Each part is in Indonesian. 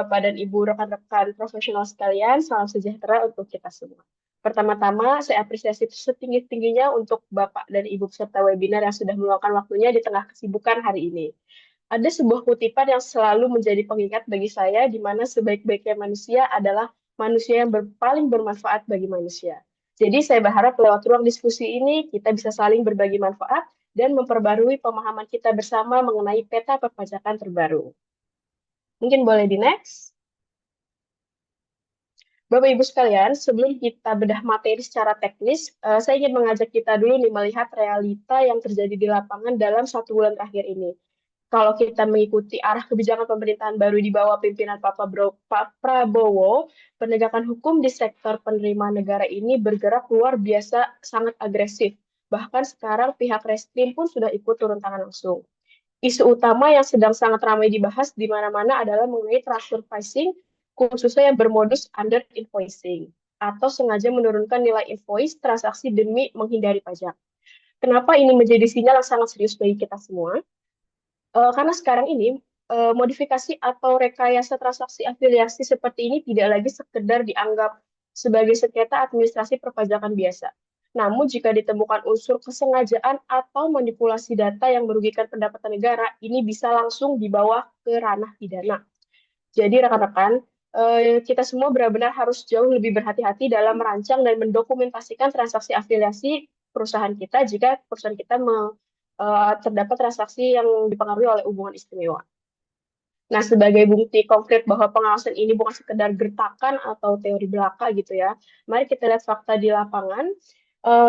Bapak dan Ibu rekan-rekan profesional sekalian, salam sejahtera untuk kita semua. Pertama-tama, saya apresiasi setinggi-tingginya untuk Bapak dan Ibu peserta webinar yang sudah meluangkan waktunya di tengah kesibukan hari ini. Ada sebuah kutipan yang selalu menjadi pengingat bagi saya, di mana sebaik-baiknya manusia adalah manusia yang paling bermanfaat bagi manusia. Jadi saya berharap lewat ruang diskusi ini kita bisa saling berbagi manfaat dan memperbarui pemahaman kita bersama mengenai peta perpajakan terbaru. Mungkin boleh di next. Bapak Ibu sekalian, sebelum kita bedah materi secara teknis, saya ingin mengajak kita dulu nih melihat realita yang terjadi di lapangan dalam 1 bulan terakhir ini. Kalau kita mengikuti arah kebijakan pemerintahan baru di bawah pimpinan Pak Prabowo, penegakan hukum di sektor penerimaan negara ini bergerak luar biasa sangat agresif. Bahkan sekarang pihak Reskrim pun sudah ikut turun tangan langsung. Isu utama yang sedang sangat ramai dibahas di mana-mana adalah mengenai transfer pricing, khususnya yang bermodus under invoicing, atau sengaja menurunkan nilai invoice transaksi demi menghindari pajak. Kenapa ini menjadi sinyal yang sangat serius bagi kita semua? Karena sekarang ini modifikasi atau rekayasa transaksi afiliasi seperti ini tidak lagi sekedar dianggap sebagai sengketa administrasi perpajakan biasa. Namun jika ditemukan unsur kesengajaan atau manipulasi data yang merugikan pendapatan negara, ini bisa langsung dibawa ke ranah pidana. Jadi rekan-rekan, kita semua benar-benar harus jauh lebih berhati-hati dalam merancang dan mendokumentasikan transaksi afiliasi perusahaan kita jika perusahaan kita terdapat transaksi yang dipengaruhi oleh hubungan istimewa. Nah, sebagai bukti konkret bahwa pengawasan ini bukan sekedar gertakan atau teori belaka gitu ya, mari kita lihat fakta di lapangan.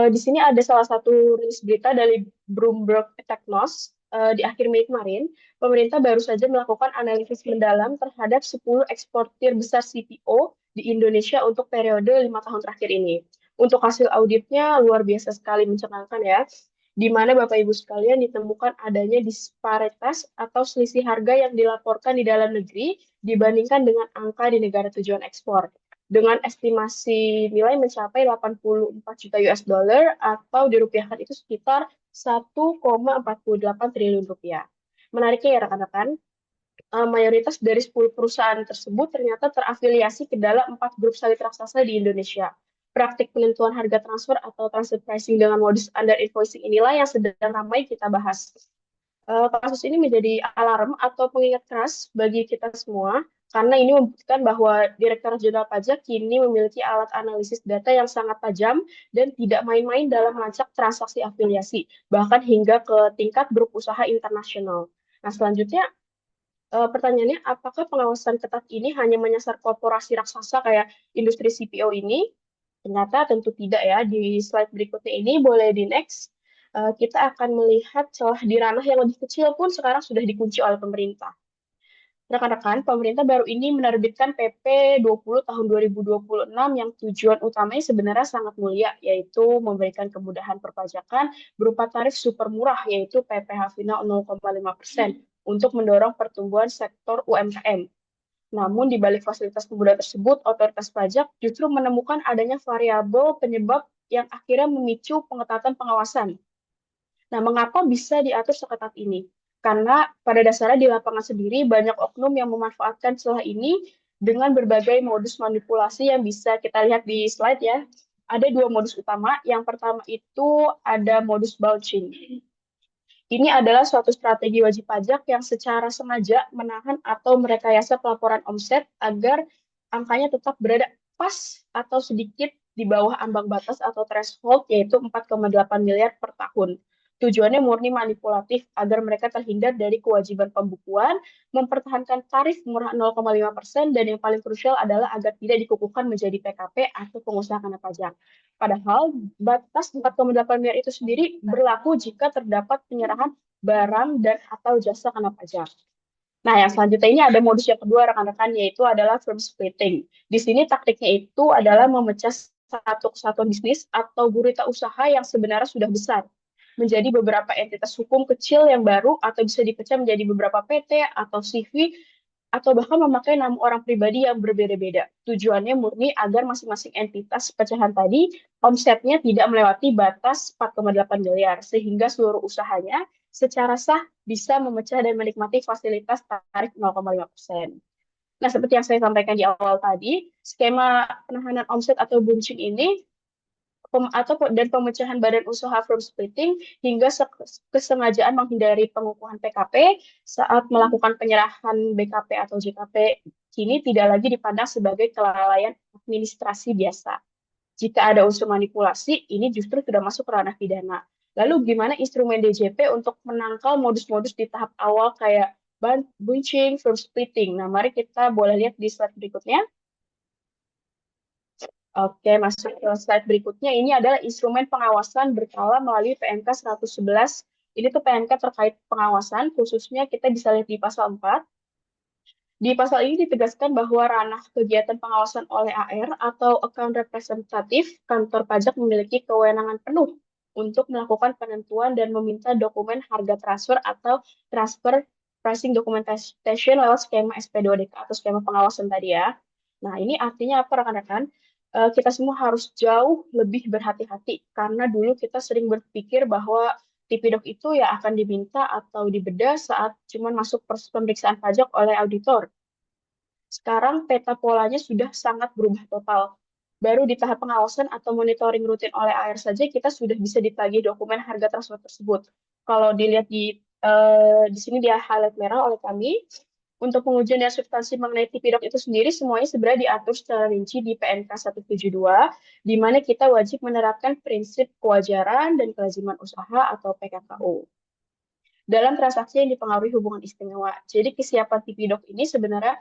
Di sini ada salah satu rilis berita dari Bloomberg Technos di akhir Mei kemarin. Pemerintah baru saja melakukan analisis mendalam terhadap 10 eksportir besar CPO di Indonesia untuk periode 5 tahun terakhir ini. Untuk hasil auditnya luar biasa sekali mencengangkan ya, di mana Bapak Ibu sekalian ditemukan adanya disparitas atau selisih harga yang dilaporkan di dalam negeri dibandingkan dengan angka di negara tujuan ekspor. Dengan estimasi nilai mencapai 84 juta US dollar atau dirupiahkan itu sekitar 1,48 triliun rupiah. Menariknya ya rekan-rekan, mayoritas dari 10 perusahaan tersebut ternyata terafiliasi ke dalam 4 grup sawit raksasa di Indonesia. Praktik penentuan harga transfer atau transfer pricing dengan modus under invoicing inilah yang sedang ramai kita bahas. Kasus ini menjadi alarm atau pengingat keras bagi kita semua karena ini membuktikan bahwa Direktorat Jenderal Pajak kini memiliki alat analisis data yang sangat tajam dan tidak main-main dalam melacak transaksi afiliasi, bahkan hingga ke tingkat grup usaha internasional. Nah, selanjutnya pertanyaannya, apakah pengawasan ketat ini hanya menyasar korporasi raksasa kayak industri CPO ini? Ternyata tentu tidak ya. Di slide berikutnya ini, boleh di next. Kita akan melihat celah di ranah yang lebih kecil pun sekarang sudah dikunci oleh pemerintah. Rekan-rekan, pemerintah baru ini menerbitkan PP 20 tahun 2026 yang tujuan utamanya sebenarnya sangat mulia, yaitu memberikan kemudahan perpajakan berupa tarif super murah, yaitu PPh final 0,5% untuk mendorong pertumbuhan sektor UMKM. Namun, di balik fasilitas kemudahan tersebut, otoritas pajak justru menemukan adanya variabel penyebab yang akhirnya memicu pengetatan pengawasan. Nah, mengapa bisa diatur seketat ini? Karena pada dasarnya di lapangan sendiri banyak oknum yang memanfaatkan celah ini dengan berbagai modus manipulasi yang bisa kita lihat di slide ya. Ada dua modus utama. Yang pertama itu ada modus batching. Ini adalah suatu strategi wajib pajak yang secara sengaja menahan atau merekayasa pelaporan omset agar angkanya tetap berada pas atau sedikit di bawah ambang batas atau threshold, yaitu 4,8 miliar per tahun. Tujuannya murni manipulatif agar mereka terhindar dari kewajiban pembukuan, mempertahankan tarif murah 0,5%, dan yang paling krusial adalah agar tidak dikukuhkan menjadi PKP atau pengusaha kena pajak. Padahal batas 4,8 miliar itu sendiri berlaku jika terdapat penyerahan barang dan atau jasa kena pajak. Nah, yang selanjutnya ini ada modus yang kedua rekan-rekan, yaitu adalah firm splitting. Di sini taktiknya itu adalah memecah satu kesatuan bisnis atau gurita usaha yang sebenarnya sudah besar menjadi beberapa entitas hukum kecil yang baru atau bisa dipecah menjadi beberapa PT atau CV atau bahkan memakai nama orang pribadi yang berbeda-beda. Tujuannya murni agar masing-masing entitas pecahan tadi omsetnya tidak melewati batas 4,8 miliar sehingga seluruh usahanya secara sah bisa memecah dan menikmati fasilitas tarif 0,5%. Nah, seperti yang saya sampaikan di awal tadi, skema penahanan omset atau bunching ini dan pemecahan badan usaha firm splitting hingga kesengajaan menghindari pengukuhan PKP saat melakukan penyerahan BKP atau JKP kini tidak lagi dipandang sebagai kelalaian administrasi biasa. Jika ada unsur manipulasi, ini justru sudah masuk ke ranah pidana. Lalu gimana instrumen DJP untuk menangkal modus-modus di tahap awal kayak bunching, firm splitting? Nah, mari kita boleh lihat di slide berikutnya. Oke, masuk ke slide berikutnya. Ini adalah instrumen pengawasan berkala melalui PMK 111. Ini tuh PMK terkait pengawasan, khususnya kita bisa lihat di pasal 4. Di pasal ini ditegaskan bahwa ranah kegiatan pengawasan oleh AR atau account representatif kantor pajak memiliki kewenangan penuh untuk melakukan penentuan dan meminta dokumen harga transfer atau transfer pricing documentation lewat skema SP2DK atau skema pengawasan tadi ya. Nah, ini artinya apa rekan-rekan? Kita semua harus jauh lebih berhati-hati karena dulu kita sering berpikir bahwa Tipidok itu ya akan diminta atau dibedah saat cuman masuk proses pemeriksaan pajak oleh auditor. Sekarang peta polanya sudah sangat berubah total. Baru di tahap pengawasan atau monitoring rutin oleh AR saja kita sudah bisa ditagih dokumen harga transfer tersebut. Kalau dilihat di sini dia highlight merah oleh kami. Untuk pengujian dan substansi mengenai Tipidok itu sendiri semuanya sebenarnya diatur secara rinci di PNK 172, di mana kita wajib menerapkan prinsip kewajaran dan kelaziman usaha atau PKKU dalam transaksi yang dipengaruhi hubungan istimewa. Jadi kesiapan Tipidok ini sebenarnya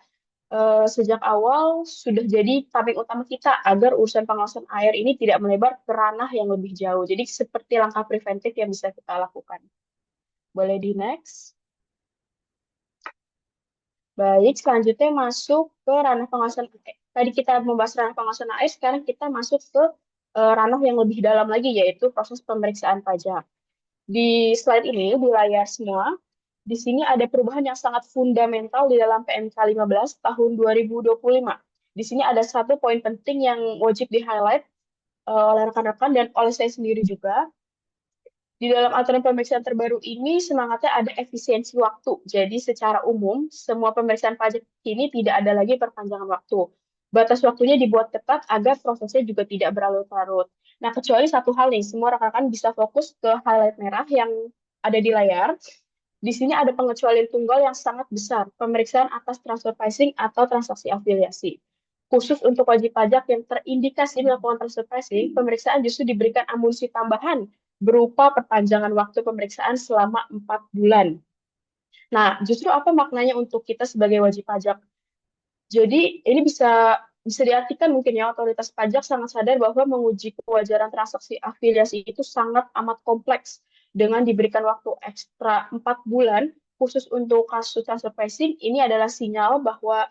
sejak awal sudah jadi tabing utama kita agar urusan pengawasan air ini tidak melebar ke ranah yang lebih jauh. Jadi seperti langkah preventif yang bisa kita lakukan. Boleh di next. Baik, selanjutnya masuk ke ranah pengawasan air. Tadi kita membahas ranah pengawasan air, sekarang kita masuk ke ranah yang lebih dalam lagi, yaitu proses pemeriksaan pajak. Di slide ini, di layar semua, di sini ada perubahan yang sangat fundamental di dalam PMK 15 tahun 2025. Di sini ada satu poin penting yang wajib di-highlight oleh rekan-rekan dan oleh saya sendiri juga. Di dalam aturan pemeriksaan terbaru ini, semangatnya ada efisiensi waktu. Jadi secara umum, semua pemeriksaan pajak ini tidak ada lagi perpanjangan waktu. Batas waktunya dibuat ketat agar prosesnya juga tidak berlarut-larut. Nah, kecuali satu hal nih, semua rekan-rekan bisa fokus ke highlight merah yang ada di layar. Di sini ada pengecualian tunggal yang sangat besar, pemeriksaan atas transfer pricing atau transaksi afiliasi. Khusus untuk wajib pajak yang terindikasi melakukan transfer pricing, pemeriksaan justru diberikan amunisi tambahan berupa perpanjangan waktu pemeriksaan selama 4 bulan. Nah, justru apa maknanya untuk kita sebagai wajib pajak? Jadi, ini bisa diartikan mungkin ya, otoritas pajak sangat sadar bahwa menguji kewajaran transaksi afiliasi itu sangat amat kompleks dengan diberikan waktu ekstra 4 bulan khusus untuk kasus transfer pricing. Ini adalah sinyal bahwa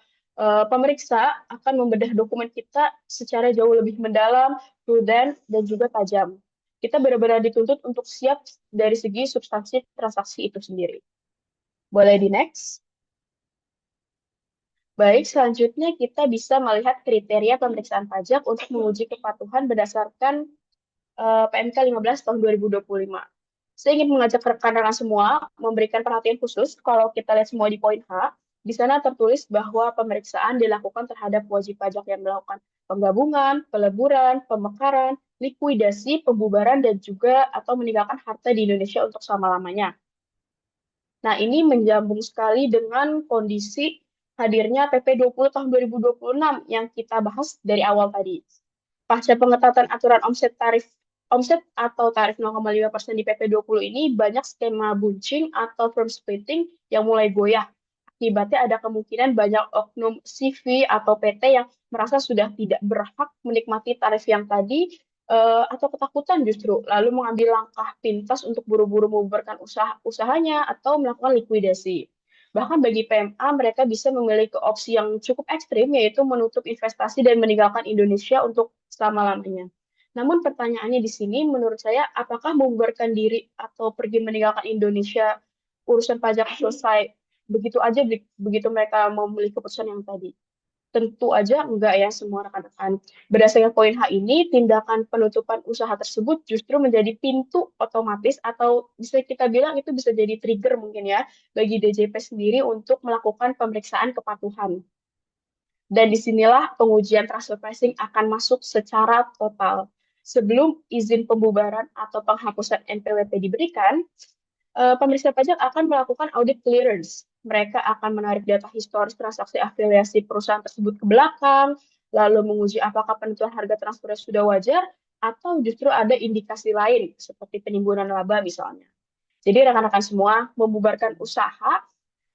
pemeriksa akan membedah dokumen kita secara jauh lebih mendalam, prudent, dan juga tajam. Kita benar-benar dituntut untuk siap dari segi substansi transaksi itu sendiri. Boleh di next? Baik, selanjutnya kita bisa melihat kriteria pemeriksaan pajak untuk menguji kepatuhan berdasarkan PMK 15 tahun 2025. Saya ingin mengajak rekan-rekan semua memberikan perhatian khusus kalau kita lihat semua di poin H. Di sana tertulis bahwa pemeriksaan dilakukan terhadap wajib pajak yang melakukan penggabungan, peleburan, pemekaran, likuidasi, pembubaran, dan juga atau meninggalkan harta di Indonesia untuk selama-lamanya. Nah, ini menjambung sekali dengan kondisi hadirnya PP 20 tahun 2026 yang kita bahas dari awal tadi. Pasca pengetatan aturan omset atau tarif 0,5% di PP 20 ini, banyak skema bunching atau firm splitting yang mulai goyah. Akibatnya ada kemungkinan banyak oknum CV atau PT yang merasa sudah tidak berhak menikmati tarif yang tadi atau ketakutan justru lalu mengambil langkah pintas untuk buru-buru membubarkan usahanya atau melakukan likuidasi. Bahkan bagi PMA, mereka bisa memiliki opsi yang cukup ekstrim, yaitu menutup investasi dan meninggalkan Indonesia untuk selama-lamanya. Namun pertanyaannya di sini, menurut saya, apakah membubarkan diri atau pergi meninggalkan Indonesia, urusan pajak selesai begitu aja begitu mereka memiliki keputusan yang tadi? Tentu aja enggak ya semua rekan-rekan. Berdasarkan poin H ini, tindakan penutupan usaha tersebut justru menjadi pintu otomatis atau bisa kita bilang itu bisa jadi trigger mungkin ya bagi DJP sendiri untuk melakukan pemeriksaan kepatuhan. Dan disinilah pengujian transfer pricing akan masuk secara total. Sebelum izin pembubaran atau penghapusan NPWP diberikan, pemeriksa pajak akan melakukan audit clearance. Mereka akan menarik data historis transaksi afiliasi perusahaan tersebut ke belakang, lalu menguji apakah penentuan harga transfernya sudah wajar, atau justru ada indikasi lain, seperti penimbunan laba misalnya. Jadi rekan-rekan semua, membubarkan usaha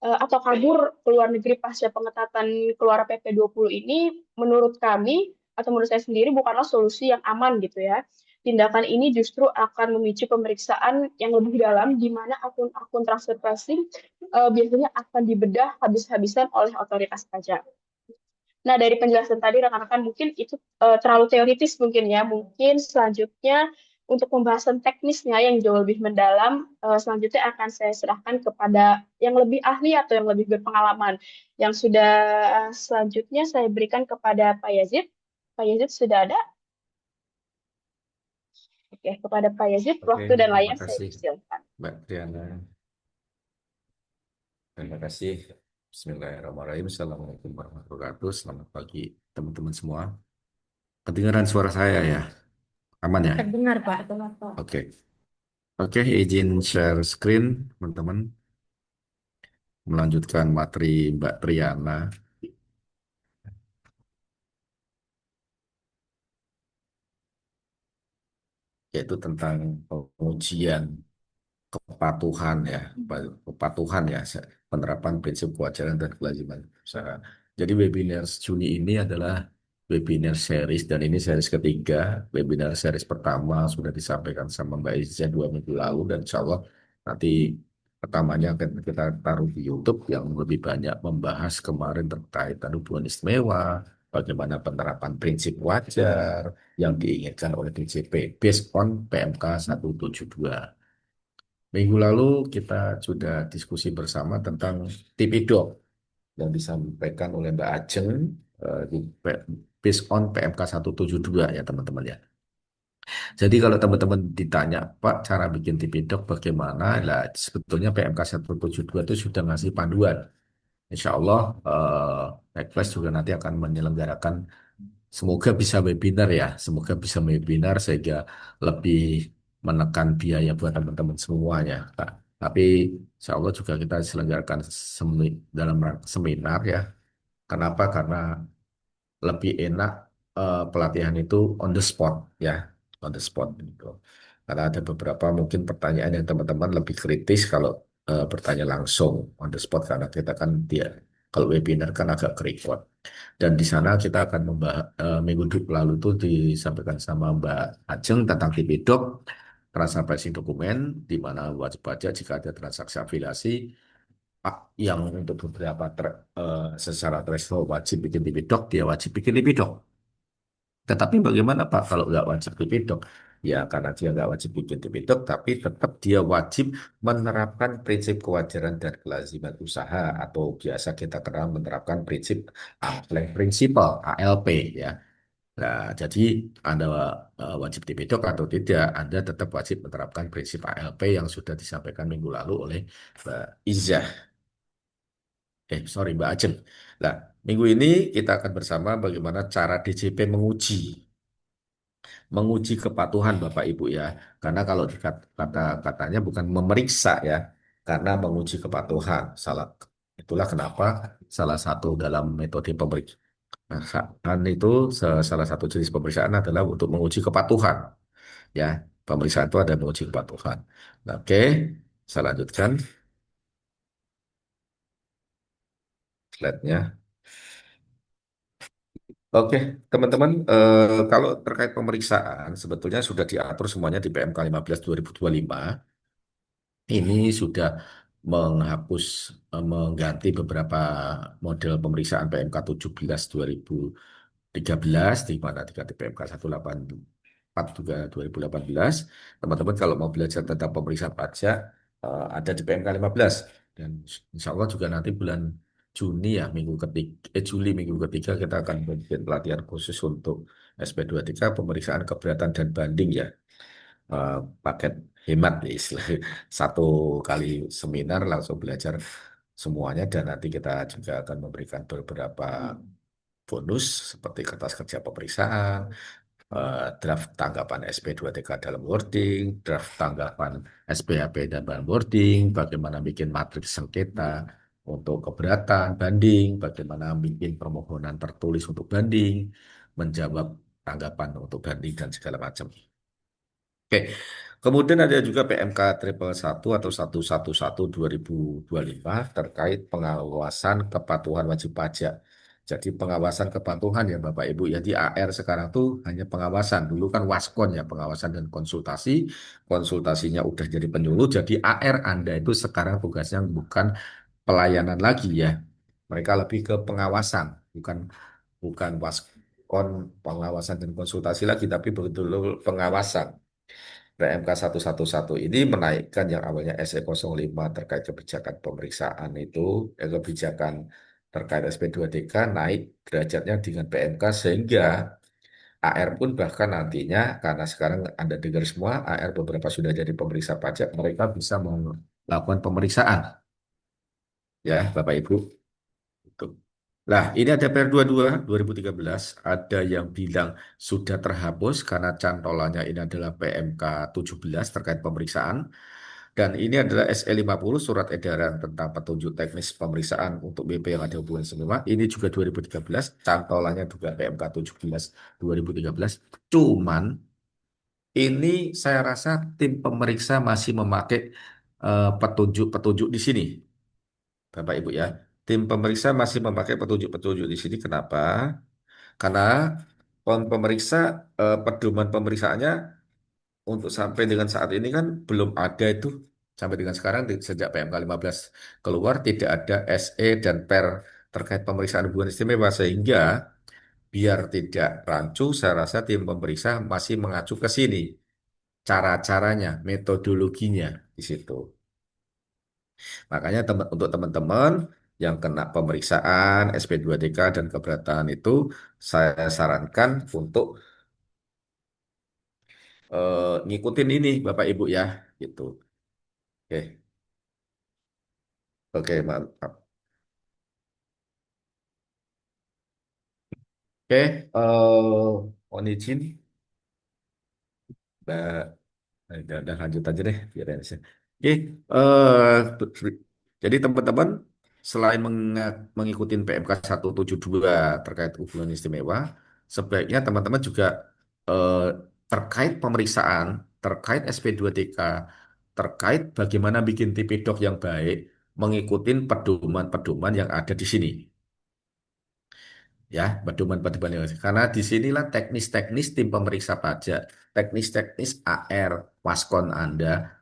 atau kabur ke luar negeri pasca pengetatan keluar PP 20 ini menurut kami atau menurut saya sendiri bukanlah solusi yang aman gitu ya. Tindakan ini justru akan memicu pemeriksaan yang lebih dalam di mana akun-akun transfer pricing biasanya akan dibedah habis-habisan oleh otoritas pajak. Nah, dari penjelasan tadi rekan-rekan mungkin itu terlalu teoritis mungkin ya. Mungkin selanjutnya untuk pembahasan teknisnya yang jauh lebih mendalam, selanjutnya akan saya serahkan kepada yang lebih ahli atau yang lebih berpengalaman. Yang sudah selanjutnya saya berikan kepada Pak Yazid. Pak Yazid sudah ada? Oke, kepada Pak Yazid, Oke, waktu dan terima layar saya kasih persilakan. Mbak Triana. Terima kasih. Bismillahirrahmanirrahim. Assalamualaikum warahmatullahi wabarakatuh. Selamat pagi teman-teman semua. Kedengaran suara saya ya? Aman ya? Terdengar, Pak. Terdengar, Pak. Oke. Oke, izin share screen teman-teman. Melanjutkan materi Mbak Triana, yaitu tentang pengujian kepatuhan ya, kepatuhan ya, penerapan prinsip kewajaran dan kelaziman usaha. Jadi webinar Juni ini adalah webinar series dan ini series ketiga. Webinar series pertama sudah disampaikan sama Mbak Izza 2 minggu lalu dan insya Allah nanti pertamanya akan kita taruh di YouTube yang lebih banyak membahas kemarin terkait hubungan istimewa, bagaimana penerapan prinsip wajar yang diinginkan oleh DJP based on PMK 172. Minggu lalu kita sudah diskusi bersama tentang TPDOC yang disampaikan oleh Mbak Ajeng di based on PMK 172 ya teman-teman ya. Jadi kalau teman-teman ditanya Pak cara bikin TPDOC bagaimana, lah sebetulnya PMK 172 itu sudah ngasih panduan. Insya Allah Backflash juga nanti akan menyelenggarakan. Semoga bisa webinar ya, semoga bisa webinar sehingga lebih menekan biaya buat teman-teman semuanya, Pak. Tapi insya Allah juga kita selenggarakan dalam seminar ya. Kenapa? Karena lebih enak pelatihan itu on the spot ya, on the spot gitu. Karena ada beberapa mungkin pertanyaan yang teman-teman lebih kritis kalau bertanya langsung on the spot karena kita kan dia kalau webinar kan agak record. Dan di sana kita akan membahas minggu lalu itu disampaikan sama Mbak Ajeng tentang TPDoc, transaksi dokumen, di mana wajib pajak jika ada transaksi afiliasi yang untuk beberapa secara threshold wajib bikin TPDoc, dia wajib bikin TPDoc. Tetapi bagaimana Pak kalau nggak wajib TPDoc? Ya karena dia nggak wajib bikin TPDoc, tapi tetap dia wajib menerapkan prinsip kewajaran dan kelaziman usaha atau biasa kita kenal menerapkan prinsip Arm's Principle (ALP) ya. Nah, jadi Anda wajib TPDoc atau tidak, Anda tetap wajib menerapkan prinsip ALP yang sudah disampaikan minggu lalu oleh Mbak Izzah. Sorry Mbak Ajeng. Nah, minggu ini kita akan bersama bagaimana cara DJP menguji kepatuhan Bapak Ibu ya. Karena kalau katanya bukan memeriksa ya, karena menguji kepatuhan. Itulah kenapa salah satu dalam metode pemeriksaan itu salah satu jenis pemeriksaan adalah untuk menguji kepatuhan ya. Pemeriksaan itu ada menguji kepatuhan. Nah, oke, saya lanjutkan slide-nya. Oke, teman-teman, kalau terkait pemeriksaan sebetulnya sudah diatur semuanya di PMK 15 2025. Ini sudah menghapus, mengganti beberapa model pemeriksaan PMK 17 2013, di mana diganti PMK 184 juga 2018. Teman-teman kalau mau belajar tentang pemeriksaan pajak, ada di PMK 15. Dan insya Allah juga nanti bulan Juni ya, Juli minggu ketiga kita akan membuat pelatihan khusus untuk SP23 pemeriksaan keberatan dan banding ya, paket hemat ya istilah satu kali seminar langsung belajar semuanya dan nanti kita juga akan memberikan beberapa bonus seperti kertas kerja pemeriksaan, draft tanggapan SP2TK dalam wording, draft tanggapan SPHP dalam wording, bagaimana bikin matriks sengketa untuk keberatan, banding, bagaimana bikin permohonan tertulis untuk banding, menjawab tanggapan untuk banding dan segala macam. Oke, kemudian ada juga PMK triple satu atau 111 2025 terkait pengawasan kepatuhan wajib pajak. Jadi pengawasan kepatuhan ya Bapak Ibu, jadi AR sekarang tuh hanya pengawasan. Dulu kan Waskon ya pengawasan dan konsultasi, konsultasinya udah jadi penyuluh, jadi AR Anda itu sekarang tugasnya bukan pelayanan lagi ya. Mereka lebih ke pengawasan, bukan bukan Waskon pengawasan dan konsultasi lagi, tapi betul-betul pengawasan. PMK 111 ini menaikkan yang awalnya SE05 terkait kebijakan pemeriksaan itu, kebijakan terkait SP2TK naik derajatnya dengan PMK sehingga AR pun bahkan nantinya karena sekarang Anda dengar semua AR beberapa sudah jadi pemeriksa pajak, mereka bisa melakukan pemeriksaan ya Bapak Ibu. Gitu. Nah, ini ada PR 22 2013, ada yang bilang sudah terhapus karena cantolannya ini adalah PMK 17 terkait pemeriksaan. Dan ini adalah SE50 surat edaran tentang petunjuk teknis pemeriksaan untuk BP yang ada hubungan semua. Ini juga 2013, cantolannya juga PMK 17 2013. Cuman ini saya rasa tim pemeriksa masih memakai petunjuk-petunjuk di sini. Bapak Ibu ya. Tim pemeriksa masih memakai petunjuk-petunjuk di sini. Kenapa? Karena pemeriksa pedoman pemeriksaannya untuk sampai dengan saat ini kan belum ada itu sampai dengan sekarang sejak PMK 15 keluar tidak ada SE dan PER terkait pemeriksaan hubungan istimewa sehingga biar tidak rancu saya rasa tim pemeriksa masih mengacu ke sini cara-caranya metodologinya di situ. Makanya untuk teman-teman yang kena pemeriksaan SP2TK dan keberatan itu saya sarankan untuk ngikutin ini Bapak Ibu ya gitu. Oke, oke mantap. Oke, mohon izin, Mbak. Udah lanjut aja deh, biar enak sih. Oke, jadi teman-teman selain mengikuti PMK 172 terkait hubungan istimewa, sebaiknya teman-teman juga eh, terkait pemeriksaan, terkait SP2TK, terkait bagaimana bikin TP-Doc yang baik, mengikuti pedoman-pedoman yang ada di sini. Ya, pedoman-pedoman yang karena disinilah teknis-teknis tim pemeriksa pajak, teknis-teknis AR Waskon Anda,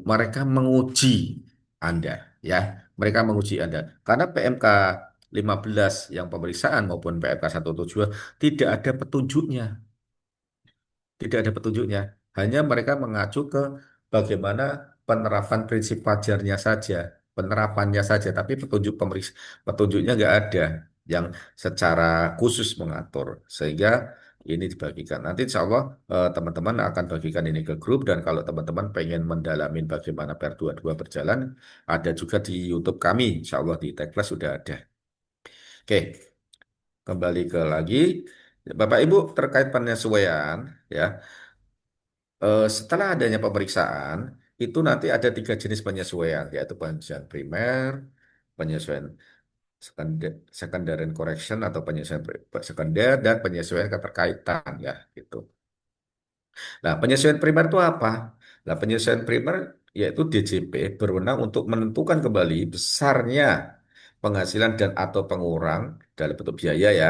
mereka menguji Anda, ya, mereka menguji Anda. Karena PMK 15 yang pemeriksaan maupun PMK 172 tidak ada petunjuknya. Tidak ada petunjuknya. Hanya mereka mengacu ke bagaimana penerapan prinsip wajarnya saja, penerapannya saja, tapi petunjuknya nggak ada yang secara khusus mengatur. Sehingga ini dibagikan. Nanti insya Allah teman-teman akan bagikan ini ke grup dan kalau teman-teman pengen mendalamin bagaimana PR 22 berjalan, ada juga di YouTube kami. Insya Allah di Teklas sudah ada. Oke, kembali ke lagi. Bapak Ibu terkait penyesuaian ya. Setelah adanya pemeriksaan, itu nanti ada tiga jenis penyesuaian, yaitu penyesuaian primer, penyesuaian secondary and correction atau penyesuaian sekunder, dan penyesuaian keterkaitan, ya, gitu. Nah, penyesuaian primer itu apa? Nah, penyesuaian primer yaitu DJP berwenang untuk menentukan kembali besarnya penghasilan dan atau pengurang dalam bentuk biaya ya,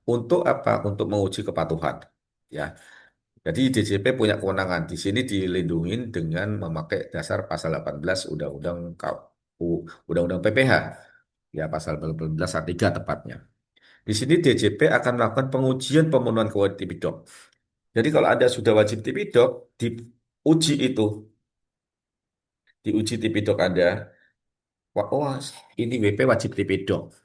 untuk apa? Untuk menguji kepatuhan. Ya, jadi DJP punya kewenangan di sini dilindungi dengan memakai dasar pasal 18 Undang-Undang Undang-Undang PPH. Ya, pasal 18 ayat 3 tepatnya. Di sini DJP akan melakukan pengujian pemenuhan kewajiban Tipidok. Jadi kalau Anda sudah wajib Tipidok, diuji itu, diuji Tipidok Anda, wah, oh, ini WP wajib Tipidok.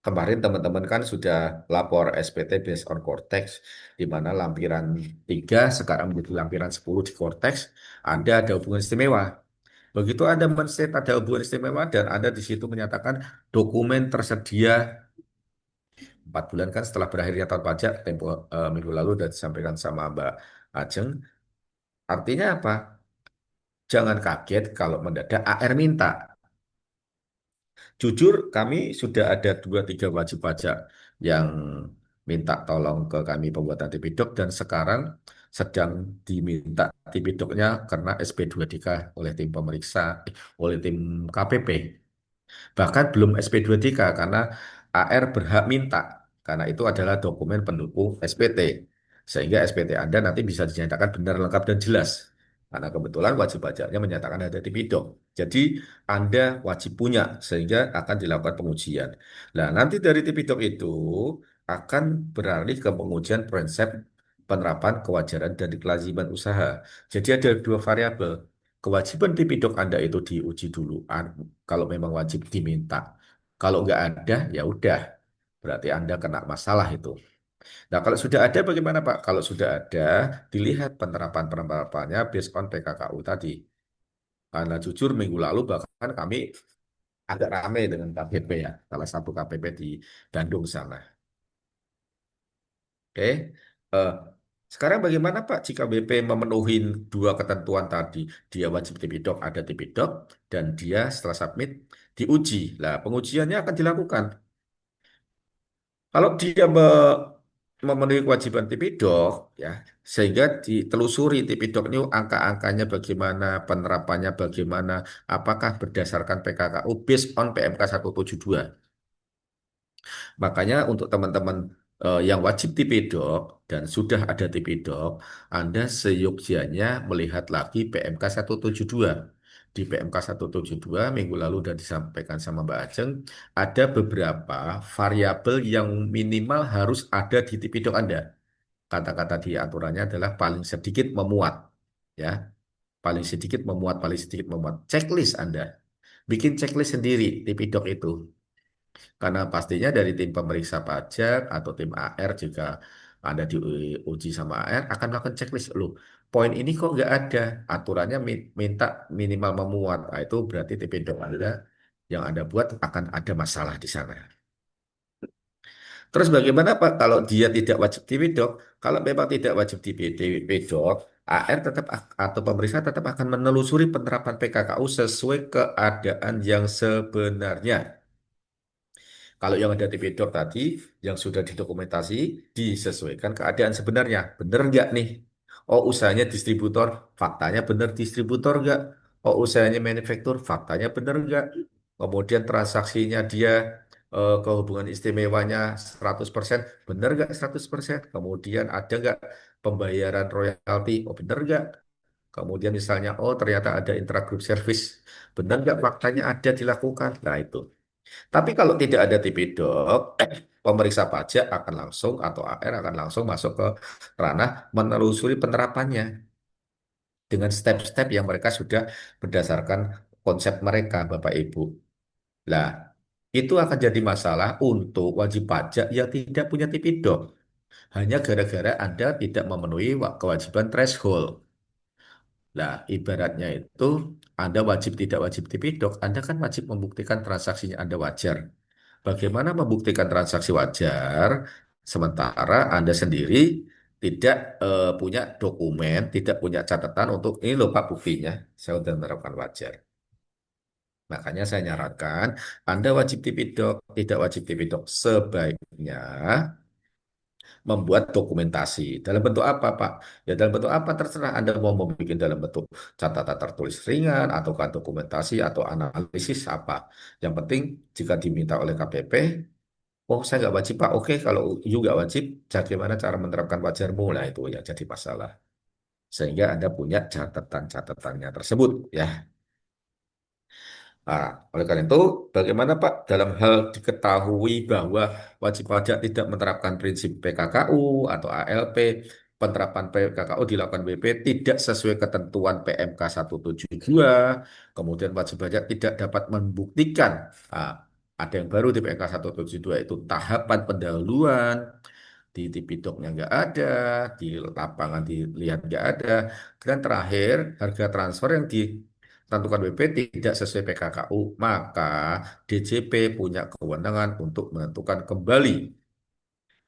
Kemarin teman-teman kan sudah lapor SPT based on Cortex, di mana lampiran 3 sekarang menjadi lampiran 10 di Cortex, Anda ada hubungan istimewa. Begitu Anda men-state ada hubungan istimewa dan Anda di situ menyatakan dokumen tersedia 4 bulan kan setelah berakhirnya tahun pajak, minggu lalu sudah disampaikan sama Mbak Ajeng. Artinya apa? Jangan kaget kalau mendadak AR minta. Jujur, kami sudah ada 2-3 wajib pajak yang minta tolong ke kami pembuatan Tipidok dan sekarang sedang diminta Tipidoknya karena SP2DK oleh tim pemeriksa, oleh tim KPP. Bahkan belum SP2DK karena AR berhak minta karena itu adalah dokumen pendukung SPT. Sehingga SPT Anda nanti bisa dinyatakan benar, lengkap, dan jelas. Karena kebetulan wajib pajaknya menyatakan ada di Pidok. Jadi Anda wajib punya sehingga akan dilakukan pengujian. Nah, nanti dari Tipidok itu akan beralih ke pengujian prinsip penerapan kewajaran dan kelaziman usaha. Jadi ada 2 variabel. Kewajiban Tipidok Anda itu diuji dulu. Kalau memang wajib diminta. Kalau nggak ada, ya udah. Berarti Anda kena masalah itu. Nah, kalau sudah ada bagaimana Pak? Kalau sudah ada, dilihat penerapan-penerapannya based on PKKU tadi. Karena jujur minggu lalu bahkan kami agak ramai dengan KPP ya, salah satu KPP di Bandung sana. Oke. Eh, Sekarang bagaimana Pak jika BP memenuhi 2 ketentuan tadi? Dia wajib Tipidok, ada Tipidok, dan dia setelah submit diuji. Lah, pengujiannya akan dilakukan. Kalau dia memenuhi kewajiban Tipidok, ya, sehingga ditelusuri Tipidok ini angka-angkanya bagaimana, penerapannya bagaimana, apakah berdasarkan PKKU based on PMK 172. Makanya untuk teman-teman yang wajib Tipidok dan sudah ada Tipidok, Anda seyogyanya melihat lagi PMK 172. Di PMK 172 minggu lalu sudah disampaikan sama Mbak Ajeng, ada beberapa variabel yang minimal harus ada di Tipidok Anda. Kata-kata di aturannya adalah paling sedikit memuat, ya, paling sedikit memuat, paling sedikit memuat. Checklist Anda, bikin checklist sendiri Tipidok itu. Karena pastinya dari tim pemeriksa pajak atau tim AR juga Anda diuji sama AR akan melakukan checklist. Loh, poin ini kok nggak ada. Aturannya minta minimal memuat. Nah, itu berarti TP Anda yang Anda buat akan ada masalah di sana. Terus bagaimana Pak kalau dia tidak wajib dipidok? Kalau memang tidak wajib dipidok, AR tetap atau pemeriksa tetap akan menelusuri penerapan PKKU sesuai keadaan yang sebenarnya. Kalau yang ada di pedok tadi, yang sudah didokumentasi, disesuaikan keadaan sebenarnya. Benar nggak nih? Oh, usahanya distributor, faktanya benar distributor nggak? Oh, usahanya manufaktur, faktanya benar nggak? Kemudian transaksinya dia kehubungan istimewanya 100%, benar nggak 100%? Kemudian ada nggak pembayaran royalti? Oh, benar nggak? Kemudian misalnya, oh ternyata ada intragroup service, benar nggak faktanya ada dilakukan? Nah, itu. Tapi kalau tidak ada TP-Doc, pemeriksa pajak akan langsung atau AR akan langsung masuk ke ranah menelusuri penerapannya dengan step-step yang mereka sudah berdasarkan konsep mereka, Bapak Ibu. Lah, itu akan jadi masalah untuk wajib pajak yang tidak punya TP-Doc. Hanya gara-gara Anda tidak memenuhi kewajiban threshold. Nah, ibaratnya itu Anda wajib tidak wajib TP-Doc, Anda kan wajib membuktikan transaksinya Anda wajar. Bagaimana membuktikan transaksi wajar sementara Anda sendiri tidak punya dokumen, tidak punya catatan untuk ini loh Pak buktinya, saya sudah menerapkan wajar. Makanya saya nyarankan Anda wajib Tipidok, tidak wajib Tipidok sebaiknya membuat dokumentasi. Dalam bentuk apa, Pak? Ya dalam bentuk apa terserah Anda mau membuat dalam bentuk catatan tertulis ringan, ataukah dokumentasi atau analisis apa. Yang penting jika diminta oleh KPP, oh saya nggak wajib Pak, oke kalau you nggak wajib, bagaimana cara menerapkan wajarmu? Nah itu yang jadi masalah. Sehingga Anda punya catatan-catatannya tersebut, ya. Nah, oleh karena itu, bagaimana Pak dalam hal diketahui bahwa wajib pajak tidak menerapkan prinsip PKKU atau ALP, penerapan PKKU dilakukan BP tidak sesuai ketentuan PMK 172, kemudian wajib pajak tidak dapat membuktikan, ah, ada yang baru di PMK 172 itu tahapan pendahuluan, di Tipidoknya nggak ada, di lapangan dilihat nggak ada, dan terakhir harga transfer yang ditentukan BP tidak sesuai PKKU, maka DJP punya kewenangan untuk menentukan kembali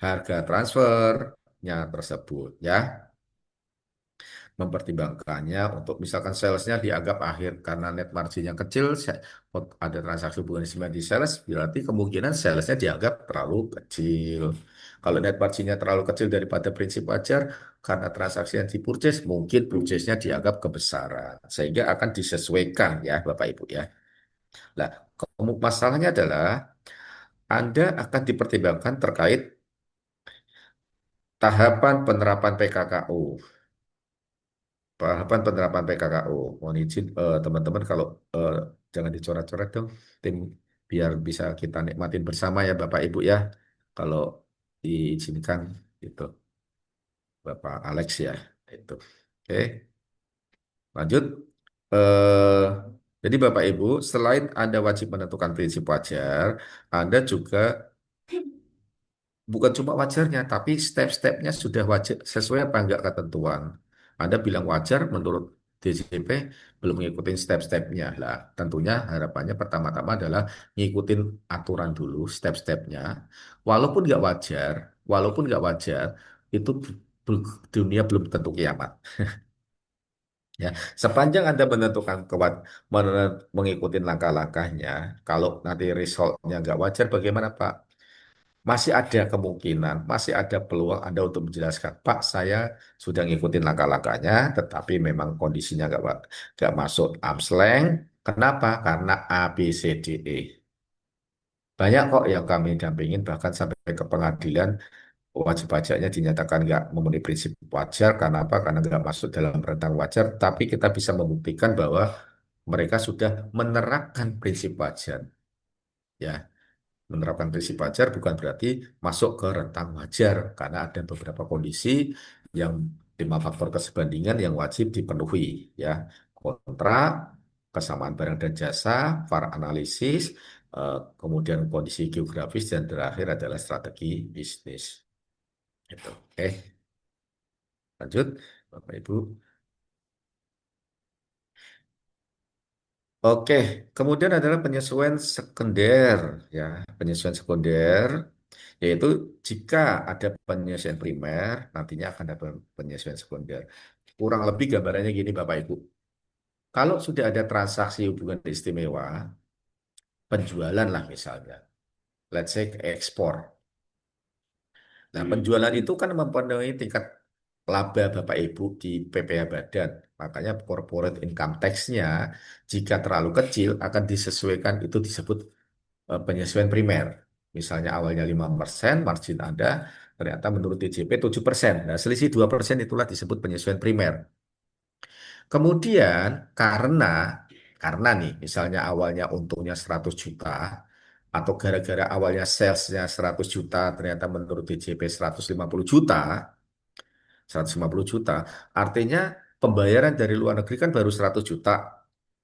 harga transfernya tersebut ya. Mempertimbangkannya untuk misalkan salesnya dianggap akhir karena net margin yang kecil, ada transaksi hubungan di sales, berarti kemungkinan salesnya dianggap terlalu kecil. Kalau net marginnya terlalu kecil daripada prinsip wajar, karena transaksi yang dipurchase, mungkin purchase-nya dianggap kebesaran. Sehingga akan disesuaikan ya Bapak Ibu ya. Nah, masalahnya adalah Anda akan dipertimbangkan terkait tahapan penerapan PKKU. Tahapan penerapan PKKU. Mohon izin teman-teman kalau eh, jangan dicoret-coret dong, tim biar bisa kita nikmatin bersama ya Bapak Ibu ya. Kalau diizinkan itu Bapak Alex ya. Itu. Oke, lanjut. Eh, jadi Bapak Ibu, selain Anda wajib menentukan prinsip wajar, Anda juga bukan cuma wajarnya, tapi step-stepnya sudah wajar sesuai apa enggak ketentuan. Anda bilang wajar menurut DJP belum ngikutin step-stepnya. Lah, tentunya harapannya pertama-tama adalah ngikutin aturan dulu, step-stepnya. Walaupun nggak wajar, walaupun nggak wajar, itu dunia belum tentu kiamat. Ya, sepanjang Anda menentukan mengikuti langkah-langkahnya, kalau nanti resultnya nggak wajar, bagaimana Pak? Masih ada kemungkinan, masih ada peluang Anda untuk menjelaskan, Pak, saya sudah ngikutin langkah-langkahnya, tetapi memang kondisinya nggak masuk arm's length. Kenapa? Karena A, B, C, D, E. Banyak kok yang kami dampingin, bahkan sampai ke pengadilan, wajib pajaknya dinyatakan nggak memenuhi prinsip wajar. Karena apa? Karena nggak masuk dalam rentang wajar, tapi kita bisa membuktikan bahwa mereka sudah menerapkan prinsip wajar. Ya, menerapkan prinsip wajar bukan berarti masuk ke rentang wajar, karena ada beberapa kondisi yang 5 faktor kesebandingan yang wajib dipenuhi, ya. Kontrak, kesamaan barang dan jasa, VAR analisis, kemudian kondisi geografis, dan terakhir adalah strategi bisnis. Gitu. Oke, lanjut, Bapak Ibu. Oke, kemudian adalah penyesuaian sekunder, ya, penyesuaian sekunder, yaitu jika ada penyesuaian primer, nantinya akan ada penyesuaian sekunder. Kurang lebih gambarannya gini, Bapak Ibu. Kalau sudah ada transaksi hubungan istimewa, penjualan lah misalnya, let's say ekspor. Nah, penjualan itu kan mempunyai tingkat laba Bapak Ibu di PPh Badan. Makanya corporate income tax-nya jika terlalu kecil akan disesuaikan, itu disebut penyesuaian primer. Misalnya awalnya 5%, margin Anda ternyata menurut DJP 7%. Nah, selisih 2% itulah disebut penyesuaian primer. Kemudian karena nih misalnya awalnya untungnya 100 juta atau gara-gara awalnya salesnya 100 juta ternyata menurut DJP 150 juta, 150 juta, artinya pembayaran dari luar negeri kan baru 100 juta.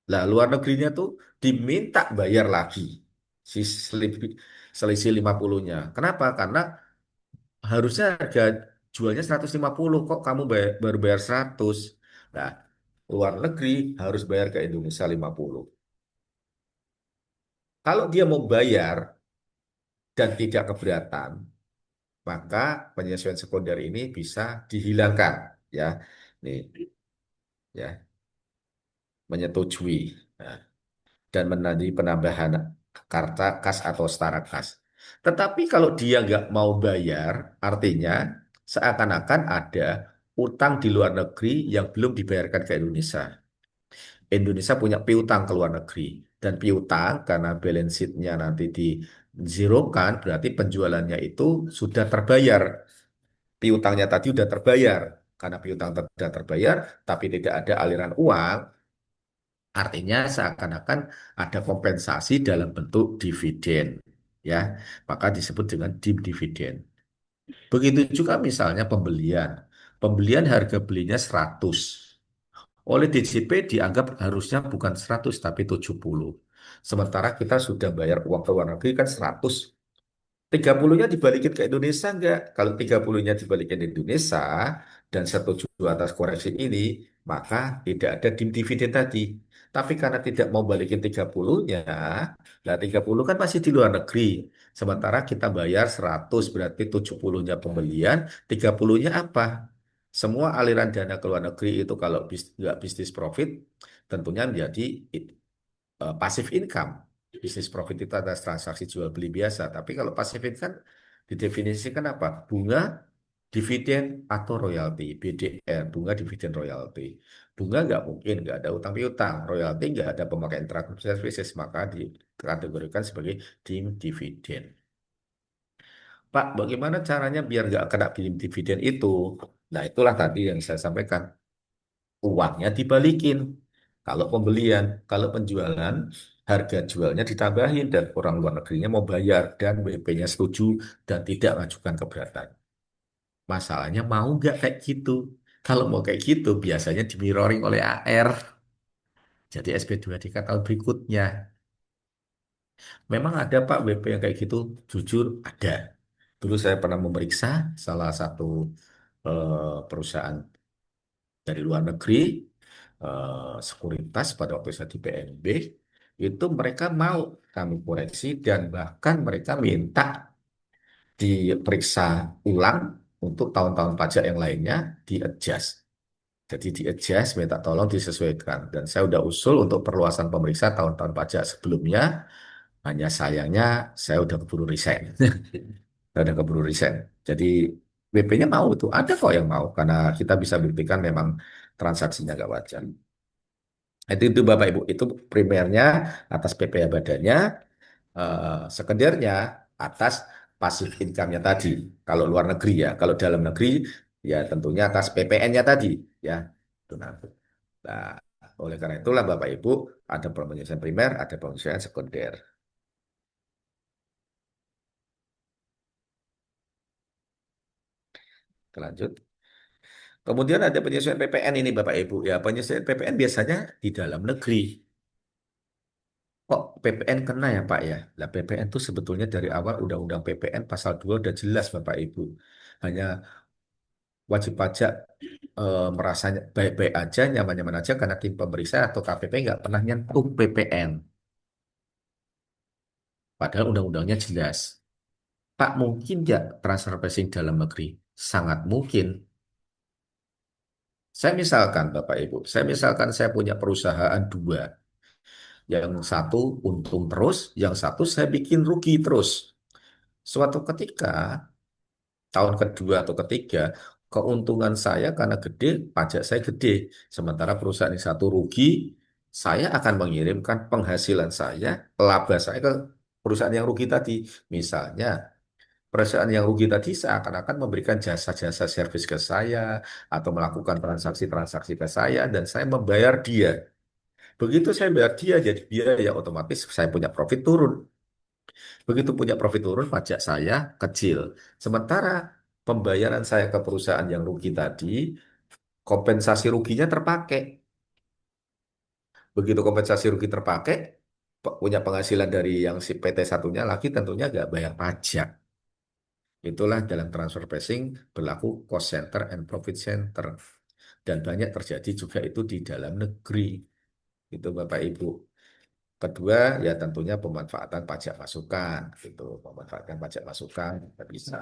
Lah, luar negerinya tuh diminta bayar lagi si selisih 50-nya. Kenapa? Karena harusnya harga jualnya 150, kok kamu baru bayar 100. Nah, luar negeri harus bayar ke Indonesia 50. Kalau dia mau bayar dan tidak keberatan, maka penyesuaian sekunder ini bisa dihilangkan, ya. Nih, ya, menyetujui. Nah, dan menjadi penambahan karta kas atau setara kas. Tetapi kalau dia nggak mau bayar, artinya seakan-akan ada utang di luar negeri yang belum dibayarkan ke Indonesia. Indonesia punya piutang ke luar negeri. Dan piutang karena balance sheet-nya nanti di zerokan, berarti penjualannya itu sudah terbayar. Piutangnya tadi sudah terbayar. Karena piutang sudah terbayar, tapi tidak ada aliran uang, artinya seakan-akan ada kompensasi dalam bentuk dividen, ya, maka disebut dengan dividen. Begitu juga misalnya pembelian. Pembelian harga belinya 100. Oleh DJP dianggap harusnya bukan 100 tapi 70. Sementara kita sudah bayar uang ke luar negeri kan 100. 30-nya dibalikin ke Indonesia enggak? Kalau 30-nya dibalikin ke Indonesia dan setuju atas koreksi ini, maka tidak ada dividen tadi. Tapi karena tidak mau balikin 30-nya, nah 30 kan masih di luar negeri. Sementara kita bayar 100 berarti 70-nya pembelian, 30-nya apa? Semua aliran dana ke luar negeri itu kalau nggak bisnis profit, tentunya menjadi passive income. Bisnis profit itu atas transaksi jual beli biasa. Tapi kalau passive income didefinisikan apa? Bunga, dividen, atau royalti. BDR, bunga, dividen, royalti. Bunga nggak mungkin, nggak ada utang piutang. Royalti nggak ada pemakaian transaksi services, maka dikategorikan sebagai dividen. Pak, bagaimana caranya biar nggak kena dividen itu? Nah, itulah tadi yang saya sampaikan. Uangnya dibalikin. Kalau pembelian, kalau penjualan, harga jualnya ditambahin dan orang luar negerinya mau bayar dan WP-nya setuju dan tidak mengajukan keberatan. Masalahnya mau nggak kayak gitu? Kalau mau kayak gitu, biasanya dimirroring oleh AR. Jadi SP2 di tahun berikutnya. Memang ada Pak WP yang kayak gitu, jujur ada. Dulu saya pernah memeriksa salah satu perusahaan dari luar negeri, sekuritas pada waktu saya di PNB, itu mereka mau kami koreksi dan bahkan mereka minta diperiksa ulang untuk tahun-tahun pajak yang lainnya di-adjust. Jadi di-adjust, minta tolong disesuaikan. Dan saya udah usul untuk perluasan pemeriksa tahun-tahun pajak sebelumnya, hanya sayangnya saya udah keburu resign. Saya udah keburu resign. Jadi WP-nya mau tuh, ada kok yang mau, karena kita bisa buktikan memang transaksinya nggak wajar. Itu Bapak Ibu, itu primernya atas PPh badannya, sekundernya atas pasif income-nya tadi. Kalau luar negeri ya, kalau dalam negeri ya tentunya atas PPN-nya tadi ya. Itu nanti. Nah, oleh karena itulah Bapak Ibu ada penyelesaian primer, ada penyelesaian sekunder. Lanjut. Kemudian ada penyesuaian PPN ini Bapak Ibu ya. Penyesuaian PPN biasanya di dalam negeri. Kok PPN kena ya Pak ya? Lah PPN itu sebetulnya dari awal Undang-Undang PPN pasal 2 udah jelas Bapak Ibu. Hanya wajib pajak merasanya baik-baik aja, nyaman-nyaman aja karena tim pemeriksa atau KPP nggak pernah nyentuh PPN. Padahal undang-undangnya jelas. Pak, mungkin nggak transfer pricing dalam negeri? Sangat mungkin. Saya misalkan Bapak Ibu, saya punya perusahaan dua. Yang satu untung terus, yang satu saya bikin rugi terus. Suatu ketika, tahun kedua atau ketiga, keuntungan saya karena gede, pajak saya gede. Sementara perusahaan yang satu rugi, saya akan mengirimkan penghasilan saya, laba saya ke perusahaan yang rugi tadi. Misalnya, perusahaan yang rugi tadi seakan-akan memberikan jasa-jasa servis ke saya, atau melakukan transaksi-transaksi ke saya, dan saya membayar dia. Begitu saya bayar dia, jadi biaya otomatis saya punya profit turun. Begitu punya profit turun, pajak saya kecil. Sementara pembayaran saya ke perusahaan yang rugi tadi, kompensasi ruginya terpakai. Begitu kompensasi rugi terpakai, punya penghasilan dari yang si PT satunya lagi tentunya nggak bayar pajak. Itulah dalam transfer pricing berlaku cost center and profit center. Dan banyak terjadi juga itu di dalam negeri. Itu Bapak Ibu. Kedua, ya tentunya pemanfaatan pajak masukan, gitu. Pemanfaatan pajak masukan kita bisa.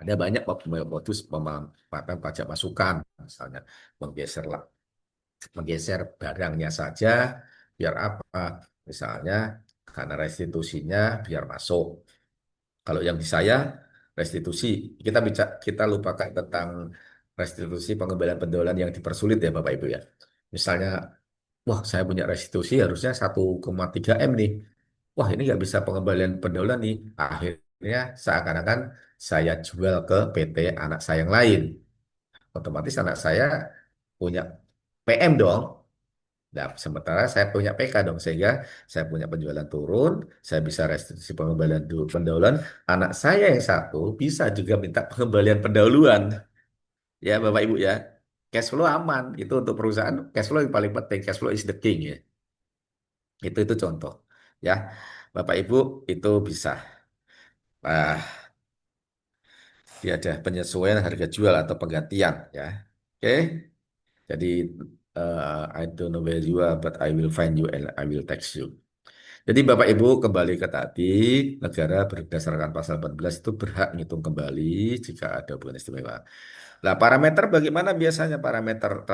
Ada banyak modus pemanfaatan pajak masukan, misalnya menggeser menggeser barangnya saja, biar apa? Misalnya karena restitusinya biar masuk. Kalau yang di saya restitusi, kita lupakan tentang restitusi pengembalian penjualan yang dipersulit ya Bapak Ibu ya. Misalnya, wah saya punya restitusi harusnya 1,3 M nih. Wah ini nggak bisa pengembalian pendahuluan nih. Akhirnya seakan-akan saya jual ke PT anak saya yang lain. Otomatis anak saya punya PM dong. Nah, sementara saya punya PK dong, sehingga saya punya penjualan turun, saya bisa restitusi pengembalian pendahuluan. Anak saya yang satu bisa juga minta pengembalian pendahuluan. Ya Bapak Ibu ya, cash flow aman. Itu untuk perusahaan, cash flow yang paling penting. Cash flow is the king ya. Itu contoh. Ya, Bapak Ibu itu bisa. Nah, dia ada penyesuaian harga jual atau penggantian ya. Oke, jadi I don't know where you are, but I will find you and I will text you. Jadi Bapak Ibu kembali ke tadi, negara berdasarkan pasal 14 itu berhak ngitung kembali jika ada hubungan istimewa. Nah, parameter bagaimana biasanya parameter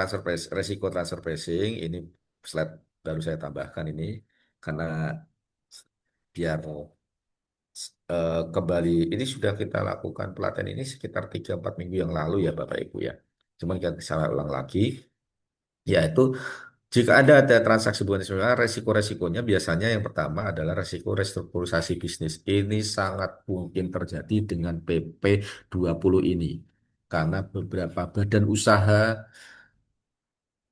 resiko transfer pricing ini slide baru saya tambahkan ini karena biar kembali ini sudah kita lakukan pelatihan ini sekitar 3-4 minggu yang lalu ya Bapak Ibu ya. Cuman kita saya ulang lagi, yaitu jika ada transaksi hubungan istimewa, resiko-resikonya biasanya yang pertama adalah resiko restrukturisasi bisnis. Ini sangat mungkin terjadi dengan PP 20 ini. Karena beberapa badan usaha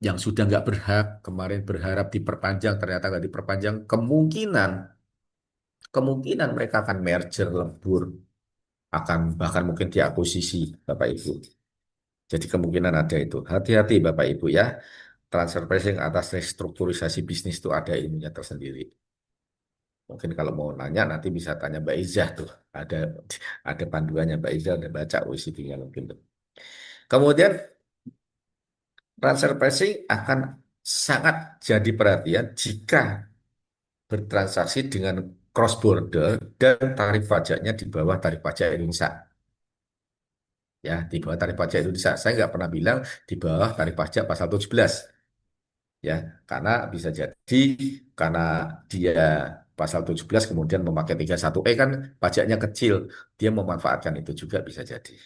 yang sudah nggak berhak, kemarin berharap diperpanjang, ternyata nggak diperpanjang, kemungkinan, kemungkinan mereka akan merger, lebur, akan bahkan mungkin diakuisisi, Bapak Ibu. Jadi kemungkinan ada itu. Hati-hati Bapak Ibu ya. Transfer pricing atas restrukturisasi bisnis itu ada ilmunya tersendiri. Mungkin kalau mau nanya nanti bisa tanya Mbak Izzah tuh. Ada ada panduannya Mbak Izzah udah baca OECD-nya mungkin tuh. Kemudian transfer pricing akan sangat jadi perhatian jika bertransaksi dengan cross border dan tarif pajaknya di bawah tarif pajak Indonesia. Ya, di bawah tarif pajak Indonesia. Saya nggak pernah bilang di bawah tarif pajak pasal 17. Ya, karena bisa jadi karena dia pasal 17 kemudian memakai 31E kan pajaknya kecil, dia memanfaatkan itu juga bisa jadi.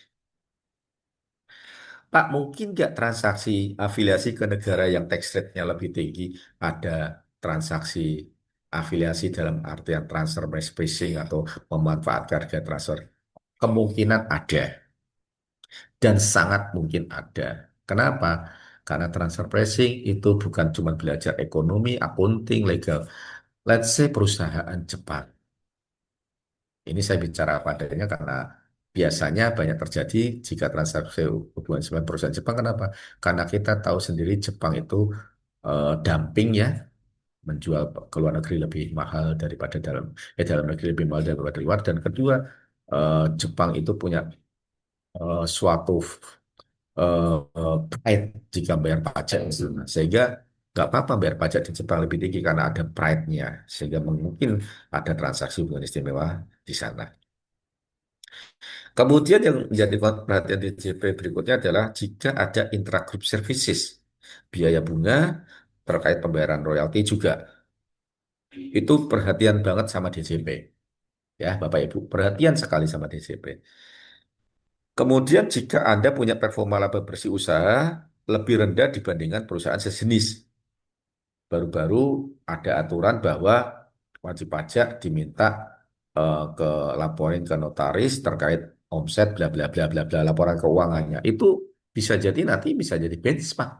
Pak, mungkin nggak transaksi afiliasi ke negara yang tax rate-nya lebih tinggi, ada transaksi afiliasi dalam artian transfer pricing atau memanfaatkan harga transfer? Kemungkinan ada dan sangat mungkin ada. Kenapa? Karena transfer pricing itu bukan cuma belajar ekonomi, akunting, legal. Let's say perusahaan Jepang. Ini saya bicara padanya karena biasanya banyak terjadi jika transaksi hubungan dengan perusahaan Jepang. Kenapa? Karena kita tahu sendiri Jepang itu dumping ya, menjual ke luar negeri lebih mahal daripada dalam negeri lebih mahal daripada di luar. Dan kedua, Jepang itu punya suatu pride jika bayar pajak di sana. Sehingga nggak apa-apa bayar pajak di Jepang lebih tinggi karena ada pride-nya. Sehingga mungkin ada transaksi hubungan istimewa di sana. Kemudian yang menjadi perhatian di JP berikutnya adalah jika ada intragroup services, biaya bunga terkait pembayaran royalti juga. Itu perhatian banget sama DJP. Ya, Bapak Ibu, perhatian sekali sama DJP. Kemudian jika Anda punya performa laba bersih usaha lebih rendah dibandingkan perusahaan sejenis. Baru-baru ada aturan bahwa wajib pajak diminta ke laporin ke notaris terkait omset bla bla bla bla bla laporan keuangannya. Itu bisa jadi nanti bisa jadi benchmark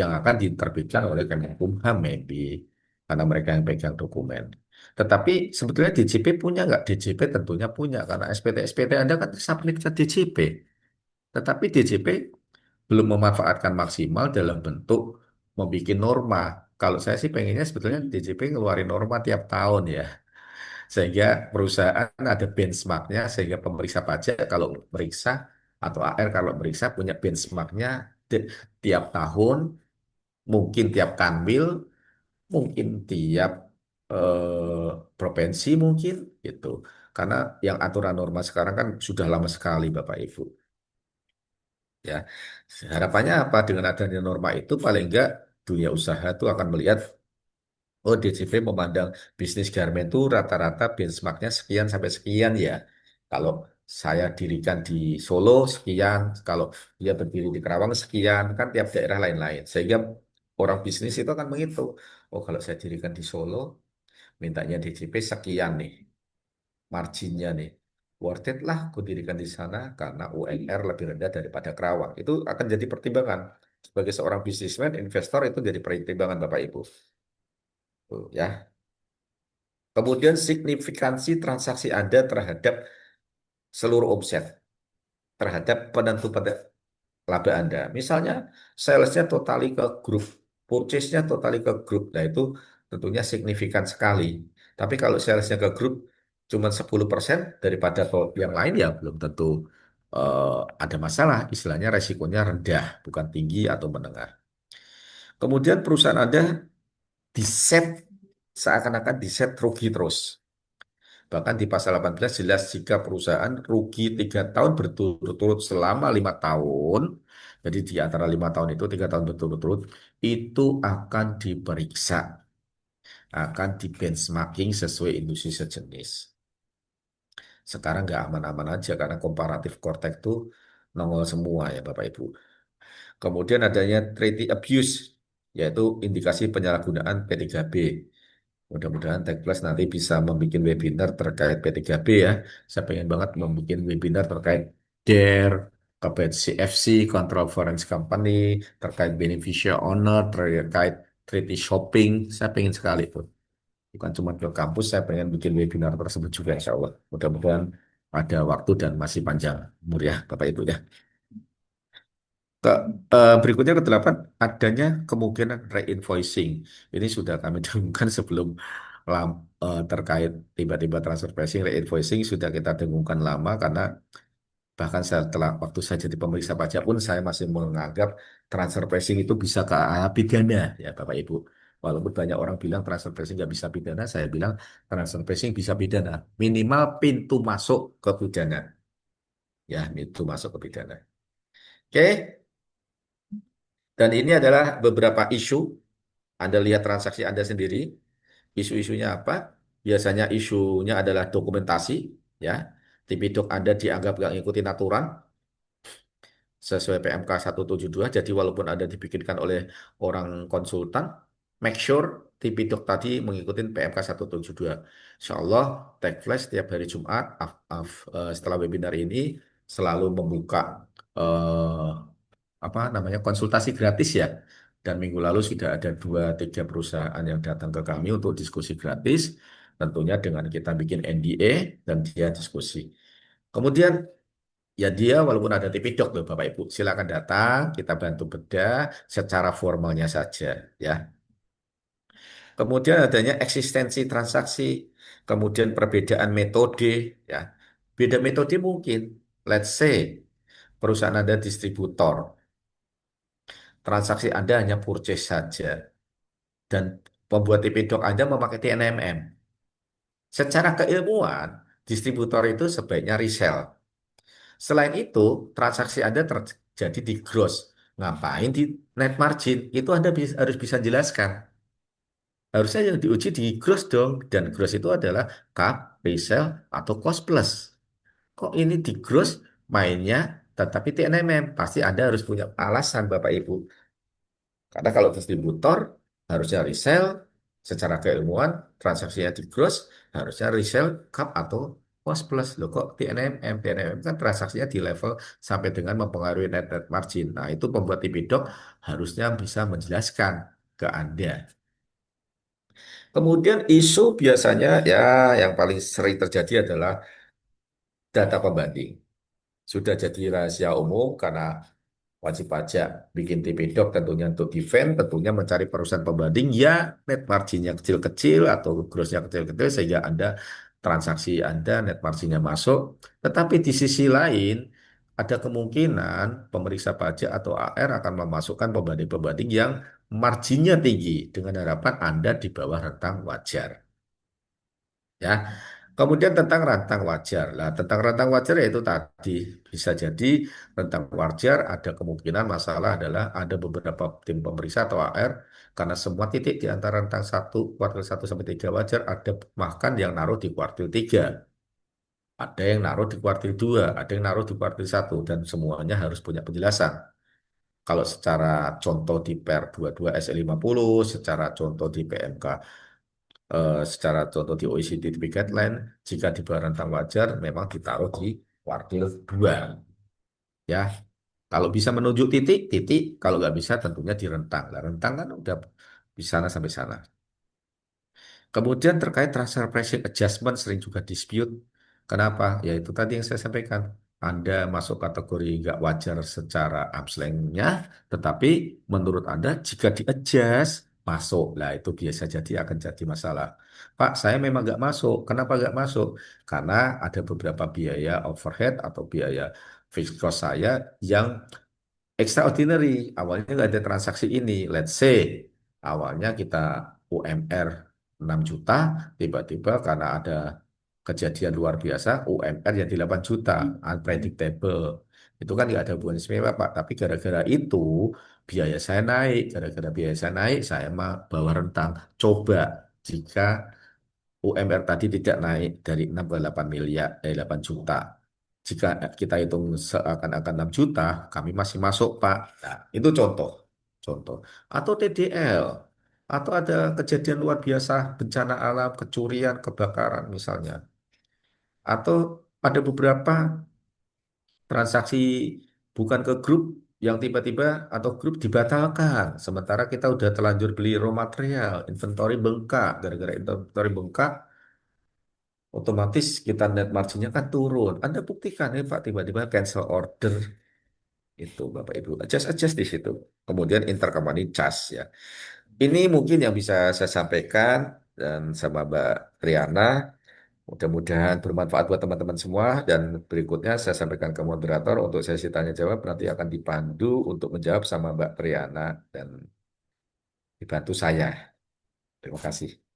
yang akan diterbitkan oleh Kemenkumham maybe karena mereka yang pegang dokumen. Tetapi sebetulnya DJP punya nggak? DJP tentunya punya karena SPT-SPT Anda kan submit ke DJP. Tetapi DJP belum memanfaatkan maksimal dalam bentuk membuat norma. Kalau saya sih pengennya sebetulnya DJP ngeluarin norma tiap tahun ya. Sehingga perusahaan ada benchmarknya, sehingga pemeriksa pajak kalau meriksa atau AR kalau meriksa punya benchmarknya tiap tahun, mungkin tiap kanwil, mungkin tiap provinsi mungkin gitu. Karena yang aturan norma sekarang kan sudah lama sekali Bapak Ibu. Ya, harapannya apa dengan adanya norma itu paling enggak dunia usaha itu akan melihat oh DJP memandang bisnis garmen itu rata-rata benchmarknya sekian sampai sekian ya. Kalau saya dirikan di Solo sekian, kalau dia berdiri di Kerawang sekian, kan tiap daerah lain-lain. Sehingga orang bisnis itu akan menghitung, oh kalau saya dirikan di Solo, mintanya DJP sekian nih, marginnya nih. Worth it lah aku dirikan di sana karena UMR lebih rendah daripada Kerawang. Itu akan jadi pertimbangan. Sebagai seorang bisnismen, investor itu jadi pertimbangan Bapak Ibu. Tuh, ya. Kemudian signifikansi transaksi Anda terhadap seluruh omset, terhadap penentu pada laba Anda. Misalnya salesnya totali ke grup, purchase-nya totali ke grup. Nah itu tentunya signifikan sekali. Tapi kalau salesnya ke grup cuma 10% daripada yang lain ya belum tentu ada masalah. Istilahnya resikonya rendah, bukan tinggi atau menengah. Kemudian perusahaan Anda di set seakan-akan diset rugi terus. Bahkan di pasal 18 jelas jika perusahaan rugi 3 tahun berturut-turut selama 5 tahun, jadi di antara 5 tahun itu 3 tahun berturut-turut, itu akan diperiksa, akan di benchmarking sesuai industri sejenis. Sekarang nggak aman-aman aja karena komparatif Kortek itu nongol semua ya Bapak Ibu. Kemudian adanya treaty abuse, yaitu indikasi penyalahgunaan P3B. Mudah-mudahan Tech Plus nanti bisa membuat webinar terkait P3B ya. Saya pengen banget membuat webinar terkait DARE, terkait CFC, Control Foreign Company, terkait beneficial owner, terkait treaty shopping. Saya pengen sekali tuh. Bukan cuma ke kampus, saya pengen bikin webinar tersebut juga insya Allah. Mudah-mudahan ada waktu dan masih panjang umur ya Bapak Ibu ya. Ke, berikutnya ke-8, adanya kemungkinan reinvoicing. Ini sudah kami dengungkan sebelum terkait tiba-tiba transfer pricing, reinvoicing sudah kita dengungkan lama karena bahkan setelah waktu saya jadi pemeriksa pajak pun saya masih menganggap transfer pricing itu bisa ke arah pidana ya Bapak Ibu. Walaupun banyak orang bilang transfer pricing nggak bisa pidana, saya bilang transfer pricing bisa pidana. Minimal pintu masuk ke pidana. Ya, pintu masuk ke pidana. Oke, dan ini adalah beberapa isu. Anda lihat transaksi Anda sendiri, isu-isunya apa? Biasanya isunya adalah dokumentasi, ya. Tipidok Anda dianggap nggak ngikutin aturan sesuai PMK 172. Jadi walaupun Anda dibikinkan oleh orang konsultan, make sure Tipidok tadi mengikuti PMK 172. Insya Allah, Tech Flash setiap hari Jumat, setelah webinar ini, selalu membuka eh, apa namanya konsultasi gratis ya. Dan minggu lalu sudah ada 2-3 perusahaan yang datang ke kami untuk diskusi gratis, tentunya dengan kita bikin NDA dan dia diskusi. Kemudian ya dia walaupun ada Tipidok loh Bapak Ibu, silakan datang, kita bantu bedah secara formalnya saja ya. Kemudian adanya eksistensi transaksi, kemudian perbedaan metode ya. Beda metode mungkin, let's say perusahaan Anda distributor, transaksi Anda hanya purchase saja dan pembuat Tipidok Anda memakai TNMM. Secara keilmuan, distributor itu sebaiknya resell. Selain itu, transaksi Anda terjadi di gross. Ngapain di net margin? Itu Anda harus bisa jelaskan. Harusnya yang diuji di gross dong. Dan gross itu adalah cap, resell, atau cost plus. Kok ini di gross mainnya tetapi TNMM? Pasti Anda harus punya alasan Bapak Ibu. Karena kalau distributor harusnya resell secara keilmuan transaksinya di gross harusnya resell cap atau cost plus. Loh kok TNMM? TNMM kan transaksinya di level sampai dengan mempengaruhi net margin. Nah itu pembuat Tipidok harusnya bisa menjelaskan ke Anda. Kemudian isu biasanya ya yang paling sering terjadi adalah data pembanding. Sudah jadi rahasia umum karena wajib pajak bikin TP-Doc tentunya untuk defend, tentunya mencari perusahaan pembanding ya net marginnya kecil-kecil atau grossnya kecil-kecil sehingga Anda transaksi Anda net marginnya masuk. Tetapi di sisi lain ada kemungkinan pemeriksa pajak atau AR akan memasukkan pembanding-pembanding yang marginnya tinggi dengan harapan Anda di bawah rentang wajar. Ya, kemudian tentang rentang wajar. Lah, tentang rentang wajar yaitu tadi bisa jadi rentang wajar ada kemungkinan masalah adalah ada beberapa tim pemeriksa atau AR karena semua titik di antara rentang kuartil 1 sampai 3 wajar ada bahkan yang naruh di kuartil 3, ada yang naruh di kuartil 2, ada yang naruh di kuartil 1 dan semuanya harus punya penjelasan. Kalau secara contoh di PER 22 SE50, secara contoh di PMK secara contoh di OECD TP Guideline, jika di bawah rentang wajar memang ditaruh di kuartil 2. Ya, kalau bisa menunjuk titik, titik. Kalau nggak bisa tentunya di rentang. Nah, rentang kan udah di sana sampai sana. Kemudian terkait transfer pricing adjustment sering juga dispute. Kenapa? Ya itu tadi yang saya sampaikan. Anda masuk kategori nggak wajar secara arm's length-nya, tetapi menurut Anda jika di-adjust, masuk. Lah itu biasa jadi akan jadi masalah. Pak, saya memang nggak masuk. Kenapa nggak masuk? Karena ada beberapa biaya overhead atau biaya fixed cost saya yang extraordinary. Awalnya nggak ada transaksi ini. Let's say awalnya kita UMR 6 juta, tiba-tiba karena ada kejadian luar biasa, UMR jadi 8 juta, unpredictable. Itu kan nggak ada hubungan istimewa, Pak. Tapi gara-gara itu, biaya saya naik. Gara-gara biaya saya naik, saya mah bawa rentang. Coba jika UMR tadi tidak naik dari 6 ke 8 miliar, 8 juta. Jika kita hitung seakan-akan 6 juta, kami masih masuk, Pak. Nah, itu contoh. Contoh. Atau TDL. Atau ada kejadian luar biasa, bencana alam, kecurian, kebakaran misalnya. Atau ada beberapa transaksi bukan ke grup yang tiba-tiba atau grup dibatalkan. Sementara kita udah terlanjur beli raw material, inventory bengkak. Gara-gara inventory bengkak, otomatis kita net marginnya kan turun. Anda buktikan ya Pak, tiba-tiba cancel order itu Bapak Ibu. Adjust di situ. Kemudian intercompany charge ya. Ini mungkin yang bisa saya sampaikan dan sama Mbak Triana. Mudah-mudahan bermanfaat buat teman-teman semua dan berikutnya saya sampaikan ke moderator untuk sesi tanya jawab nanti akan dipandu untuk menjawab sama Mbak Triana dan dibantu saya. Terima kasih.